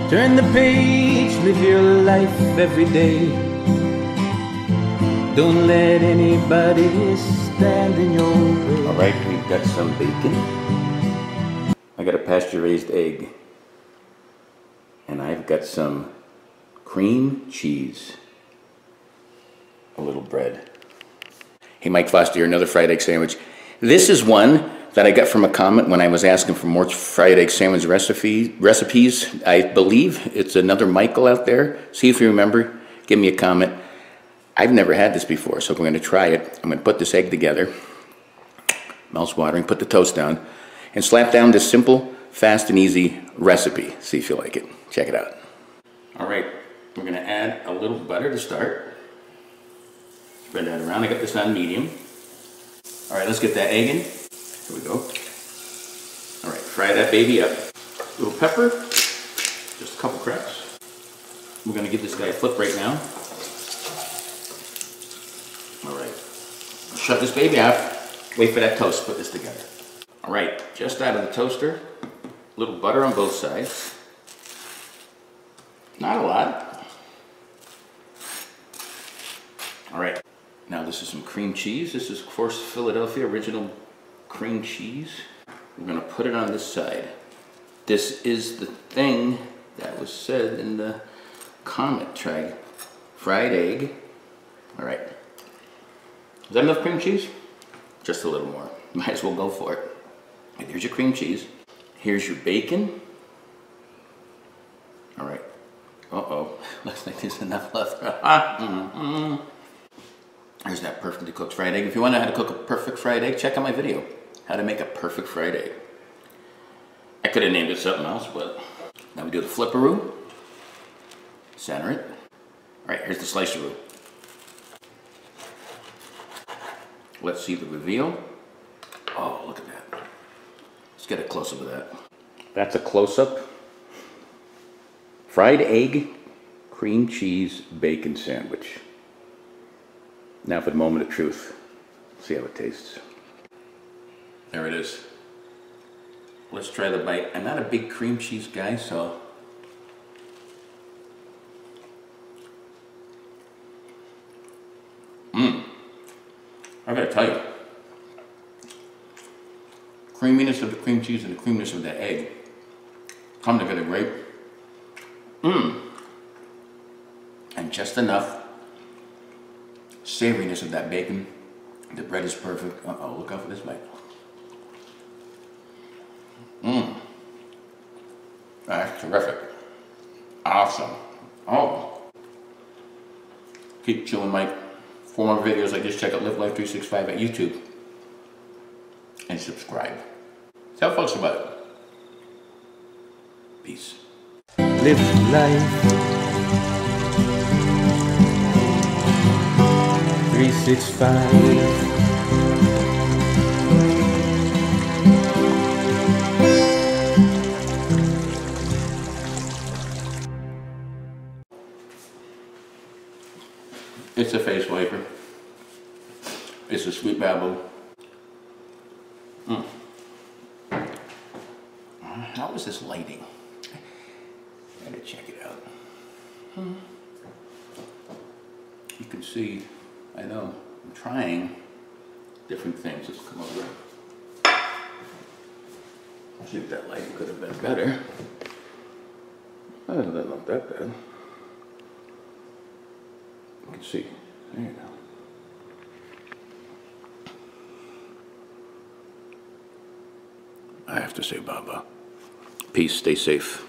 Turn the page, live your life every day. Don't let anybody stand in your way. All right, we've got some bacon. I got a pasture-raised egg. And I've got some cream cheese. A little bread. Hey, Mike Foster here, another fried egg sandwich. This is one that I got from a comment when I was asking for more fried egg sandwich recipes. I believe it's another Michael out there. See if you remember. Give me a comment. I've never had this before, so we're going to try it. I'm going to put this egg together. Mouth's watering. Put the toast down. And slap down this simple, fast, and easy recipe. See if you like it. Check it out. All right. We're going to add a little butter to start. Spread that around. I got this on medium. All right, let's get that egg in. Here we go. All right, fry that baby up. A little pepper, just a couple cracks. We're gonna give this guy a flip right now. All right, shut this baby off. Wait for that toast to put this together. All right, just out of the toaster, a little butter on both sides. Not a lot. All right, now this is some cream cheese. This is, of course, Philadelphia original cream cheese. We're gonna put it on this side. This is the thing that was said in the comment. Try fried egg. All right. Is that enough cream cheese? Just a little more. Might as well go for it. Right, here's your cream cheese. Here's your bacon. All right. Uh-oh. Looks like there's enough left. There's that perfectly cooked fried egg. If you want to know how to cook a perfect fried egg, check out my video. How to make a perfect fried egg. I could have named it something else, but now we do the flipperoo. Center it. All right, here's the sliceroo. Let's see the reveal. Oh, look at that. Let's get a close-up of that. That's a close-up. Fried egg, cream cheese, bacon sandwich. Now for the moment of truth. See how it tastes. There it is. Let's try the bite. I'm not a big cream cheese guy, so. I gotta tell you. Creaminess of the cream cheese and the creaminess of the egg come together great. And just enough savoriness of that bacon. The bread is perfect. Uh-oh, look out for this bite. That's terrific. Awesome. Oh. Keep chewing, Mike. For more videos like this, check out Live Life 365 at YouTube. And subscribe. Tell folks about it. Peace. Live life 365. It's a face wiper. It's a sweet babble. How is this lighting? I gotta check it out. You can see, I know, I'm trying different things. Let's come over. See if that lighting could have been better. Oh, that's not that bad. You can see. There you go. I have to say, Baba. Peace, stay safe.